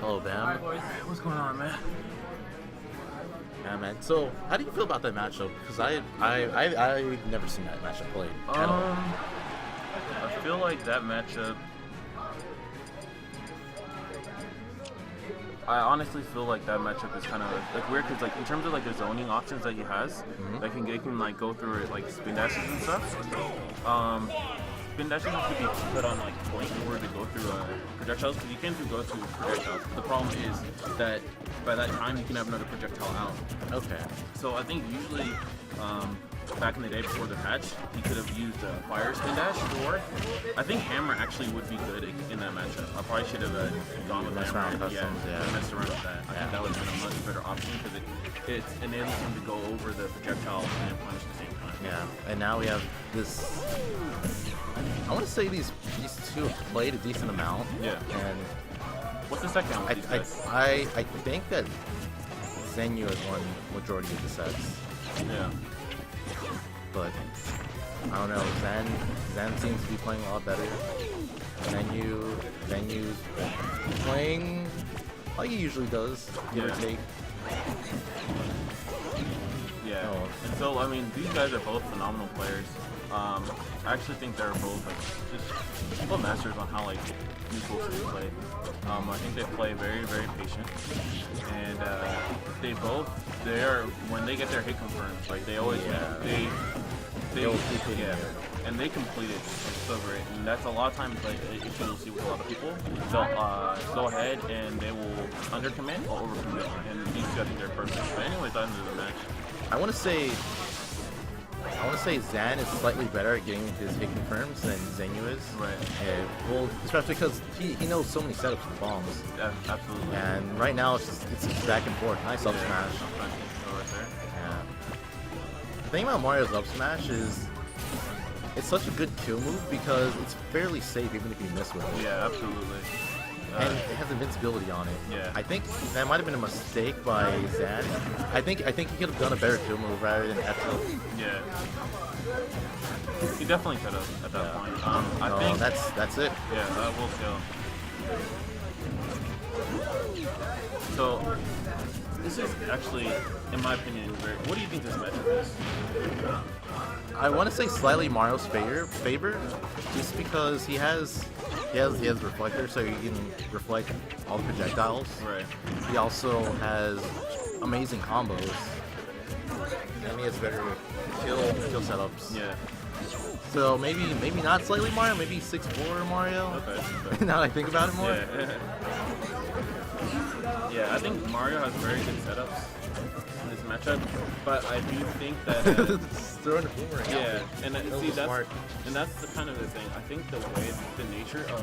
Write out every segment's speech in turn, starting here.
Hello, Bam. What's going on, man? Yeah, man. So, how do you feel about that matchup? Because I never seen that matchup played at all. I feel like that matchup. I honestly feel like that matchup is kind of like weird because like in terms of like the zoning options that he has, they can like go through it like spin dashes and stuff. Spin dashes have to be put on like point in order to go through projectiles because you can't go through projectiles. The problem is that by that time you can have another projectile out. Okay. So I think usually back in the day before the patch, he could have used fire spin dash, or I think hammer actually would be good in that matchup. I probably should have gone with Messed hammer. around with customs, yeah. Messed around with that. I think that would have been a much better option because it enables him to go over the projectile and punish at the same time. Yeah, and now we have this. I want to say these two have played a decent amount. Yeah. And what's the second one? I think that Zenyou has won majority of the sets. Yeah. But I don't know. Zen seems to be playing a lot better. Zenyou's playing like he usually does, give or take. Yeah. Oh. And so I mean, these guys are both phenomenal players. I actually think they're both like just masters on how like neutrals should be played. I think they play very, very patient, and they are when they get their hit confirmed, like they always and they complete it so great. And that's a lot of times like issue you'll see with a lot of people. They'll go ahead and they will undercommit or overcommit, and these two I think they're perfect. But anyways, that's the end of the match. I want to say Zan is slightly better at getting his hit confirms than Zenyou is. Right. Well, especially because he knows so many setups with bombs. Yeah, absolutely. And right now it's just back and forth. Nice up smash. Right there. Yeah. The thing about Mario's up smash is it's such a good kill move because it's fairly safe even if you miss with it. Yeah, absolutely. And it has invincibility on it. Yeah. I think that might have been a mistake by Zan. I think he could have done a better kill move rather than F tilt. Yeah. He definitely could have at that point. I think that's it. Yeah, that will kill. So this is actually, in my opinion, what do you think this matchup is? I want to say slightly Mario's favor, just because he has reflector, so he can reflect all the projectiles. Right. He also has amazing combos, and he has better kill setups. Yeah. So maybe not slightly Mario, maybe 6-4 Mario. Okay. Now that I think about it more. Yeah, I think Mario has very good setups in this matchup, but I do think that throwing a boomerang. Yeah, and see smart. that's the kind of the thing. I think the nature of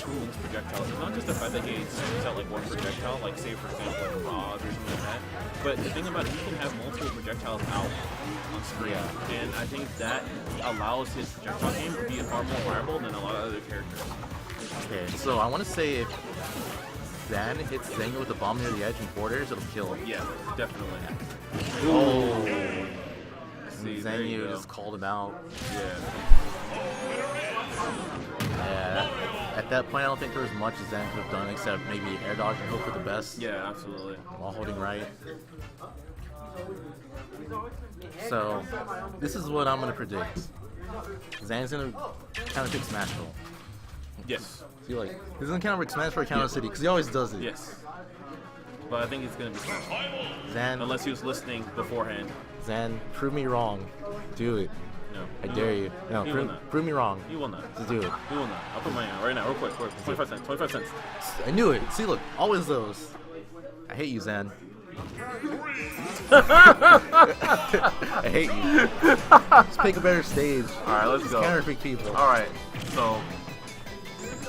Toon Link's projectiles is not just the fact that he shoots out like one projectile, like say for example like a rod or something like that, but the thing about it, he can have multiple projectiles out on screen, and I think that allows his projectile game to be far more viable than a lot of other characters. Okay, so I want to say if Zan hits Zenyou with the bomb near the edge and borders, it'll kill him. Yeah, definitely. Oh. See, Zenyou just called him out. Yeah. At that point, I don't think there was much Zan could have done except maybe air dodge and hope for the best. Yeah, absolutely. While holding right. So, this is what I'm going to predict. Zan's going to counter pick Smash Roll. Yes. He's going to counter pick Smash for Counter City because he always does it. Yes. But I think it's going to be Smash. Zan. Unless he was listening beforehand. Zan, prove me wrong. Do it. No. I dare you. No, prove me wrong. You will not. Just do it. You will not. I'll put money on right now, real quick. 25 cents. 25 cents. I knew it. See, look. Always those. I hate you, Zan. I hate you. Just pick a better stage. Alright, let's go. Counter pick people. Alright, so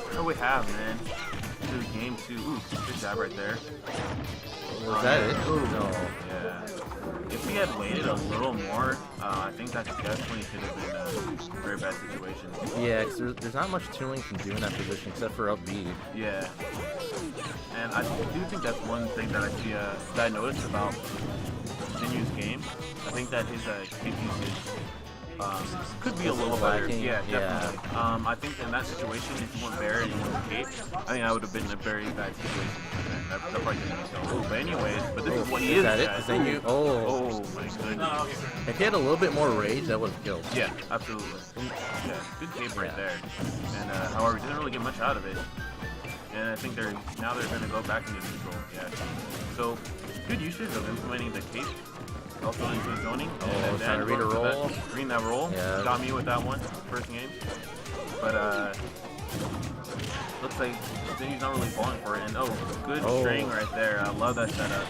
what do we have, man? Do game 2. Ooh, good job right there. Was that it? Ooh. No. Yeah. If he had waited a little more, I think that definitely could have been a very bad situation. Yeah, because there's not much Toon Link can do in that position except for up B. Yeah. And I do think that's one thing that I see, that I noticed about Zenyou's game. I think that his kick usage could be a little better. lacking. Yeah, definitely. I think in that situation, if you went Bear and you went Cape, I think that would have been a very bad situation. That probably didn't go. But anyways, but this is what he is. That it? Zenyou? Oh my goodness. If he had a little bit more rage, that would have killed. Yeah, absolutely. Yeah, good Cape right there. And however, he didn't really get much out of it. And I think now they're going to go back into neutral. Yeah. So good usage of implementing the Cape. Also into the zoning. Oh, trying to read a roll. Reading that roll. Yeah. Got me with that one first game. But looks like Zenyou's not really falling for it. And good string right there. I love that setup.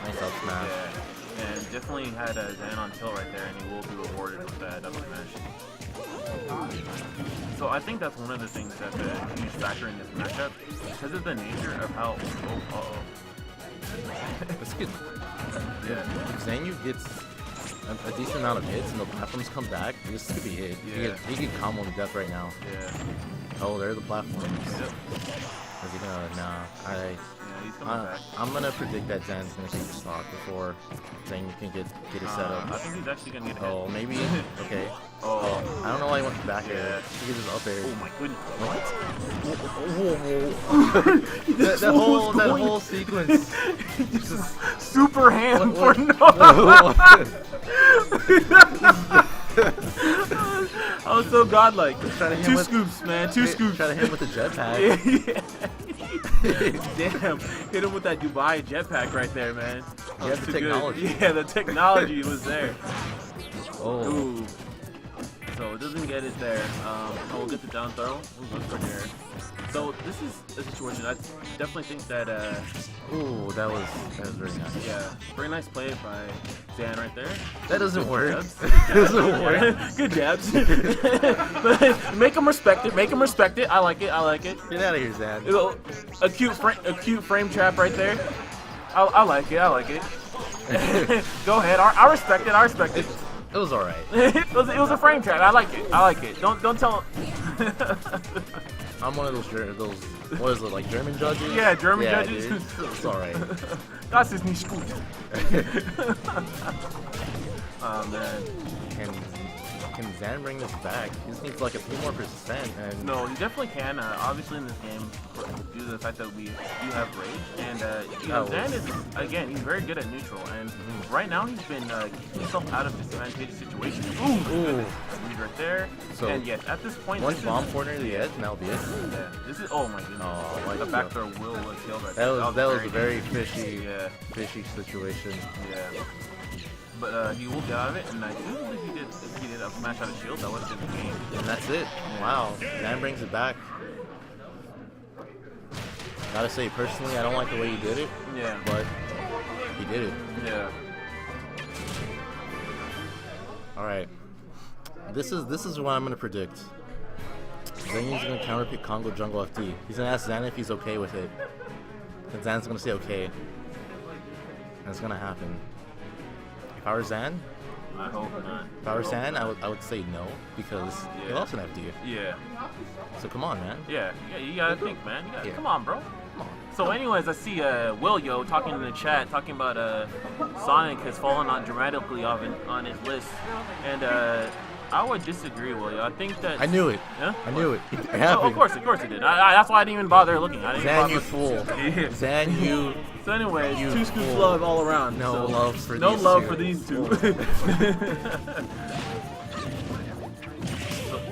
Nice up smash. Yeah. And definitely had Zan on tilt right there, and he will be rewarded with that up smash. So I think that's one of the things that's a huge factor in this matchup because of the nature of how. That's good. Yeah. If Zenyou gets a decent amount of hits and the platforms come back, this could be it. Yeah. He could combo to death right now. Yeah. Oh, there are the platforms. Yep. Is he gonna? Nah. Yeah, he's coming back. I'm gonna predict that Zan's gonna take the stock before Zenyou can get his setup. I think he's actually gonna get a hit. Oh, maybe. Okay. Oh. I don't know why he went back Yeah. there. He gets his up air. Oh my goodness. What? that whole sequence. Just super hand for no. I was so godlike. Two scoops, man. Two scoops. Try to hit him with the jetpack. Damn. Hit him with that Dubai jetpack right there, man. You have the technology. Yeah, the technology was there. Oh. Ooh. So it doesn't get it there. We'll get the down throw. We'll go from here. So this is a situation I definitely think that Ooh, that was very nice. yeah, very nice play by Zan right there. That doesn't work. Jabs. That doesn't work. Good jabs. But make him respect it. Make him respect it. I like it. I like it. Get out of here, Zan. A cute frame trap right there. I like it. I like it. Go ahead. I respect it. I respect it. It was alright. it was a frame trap. I like it. I like it. Don't tell him. I'm one of those what is it, like German judges? Yeah, German judges. Dude. It's alright. Das ist nicht gut. Oh man. Can Zan bring this back? He just needs like a few more percent. And No, you definitely can. Obviously in this game, due to the fact that we do have rage, and Zan is again he's very good at neutral, and right now he's been keeping himself out of disadvantageous situations. Ooh. Read right there. So, and yes, at this point, one bomb corner to the edge, and that'll be it. Yeah, this is my goodness. Oh, like the back throw will kill right that there. was a very fishy, Yeah. fishy situation. Yeah. But he will get out of it, and I do believe if he did a smash out of shield, that would have been the game. And that's it. Wow, Zan brings it back. Gotta say, personally, I don't like the way he did it. Yeah. But he did it. Yeah. All right. This is what I'm gonna predict. Zenyou's gonna counterpick Congo Jungle FD. He's gonna ask Zan if he's okay with it, and Zan's gonna say okay. And it's gonna happen. If I were Zan, I hope not. If I were Zan, I would say no because he lost an FD. Yeah. So come on, man. Yeah, you gotta think, man. Come on, bro. Come on. So anyways, I see Willio talking in the chat, talking about Sonic has fallen on dramatically on his list. And I would disagree, Willio. I think that... I knew it. Yeah? I knew it. It Oh, happened. of course it did. That's why I didn't even bother looking. I didn't Zan, bother you looking. fool. Yeah. Zan, you... So anyways, You two scoops fool. love all around. No love for no these love two. for these two.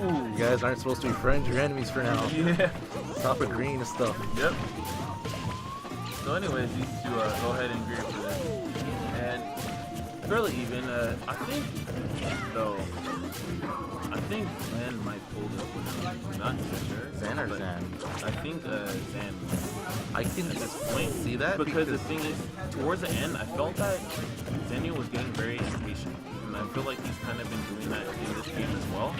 You guys aren't supposed to be friends, you're enemies for now. Yeah. Stop agreeing to stuff. Yep. So anyways, these two go ahead and agree for this. And fairly even. I think Zan might pull this one. Not too sure. Zan or but Zan? I think Zan. I can At this point, see that because the thing is, towards the end, I felt that Zenyou was getting very impatient, and I feel like he's kind of been doing that in this game as well.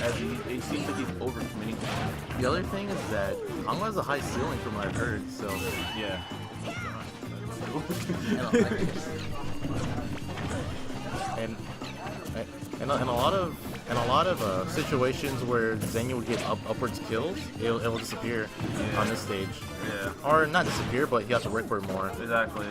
As it seems like he's overcommitting. The other thing is that Congo has a high ceiling from what I've heard, so Yeah. and a lot of situations where Zenyou would get upwards kills, it'll disappear on this stage. Yeah. Or not disappear, but you have to work for it more. Exactly.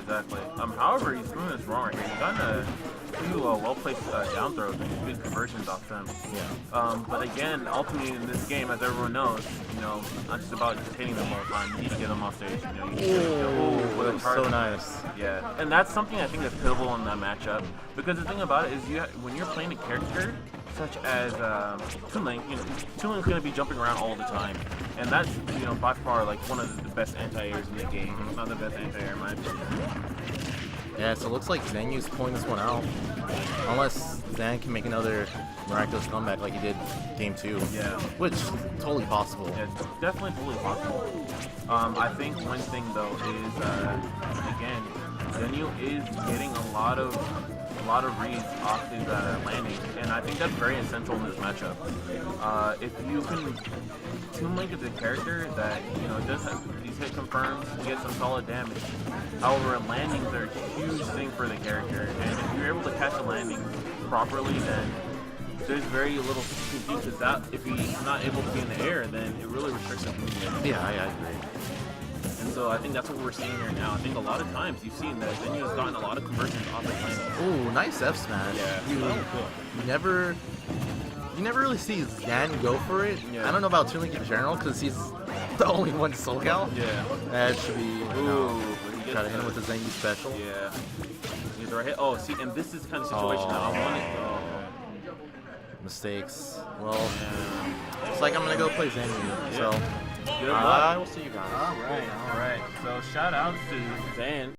However, he's doing this wrong right here. He's few well-placed down throws and good conversions off them. Yeah. But again, ultimately in this game, as everyone knows, not just about just hitting them all the time. You need to get them off stage. You need to that was so nice. Yeah, and that's something I think that's pivotal in that matchup. Because the thing about it is, when you're playing a character such as Toon Link, Toon Link's going to be jumping around all the time. And that's, by far, like, one of the best anti-airs in the game. Not the best anti-air in my opinion. Yeah, so it looks like Zenyou's pulling this one out. Unless Zan can make another miraculous comeback like he did game 2. Yeah. Which, totally possible. Yeah, it's definitely totally possible. I think one thing, though, is, again, Zenyou is getting a lot of reads off his landing, and I think that's very essential in this matchup. If you can Toon Link is a character that does have these hit confirms, you get some solid damage. However, landings are a huge thing for the character, and if you're able to catch a landing properly, then there's very little you can do, because if he's not able to be in the air, then it really restricts him from the air. Yeah, I agree. And so I think that's what we're seeing here now. I think a lot of times you've seen that Zenyou has gotten a lot of conversions off his landing. Ooh, nice F smash. Yeah. You never really see Zan go for it. Yeah. I don't know about Toon Link in general because he's the only one SoCal. Yeah. That should be. Try to hit him with the Zenyou special. Yeah. He's the right hit. Oh, see, and this is the kind of situation that I wanted. Mistakes. Well, looks like I'm gonna go play Zenyou. So. Good luck. I will see you guys. All right. So shout out to Zan.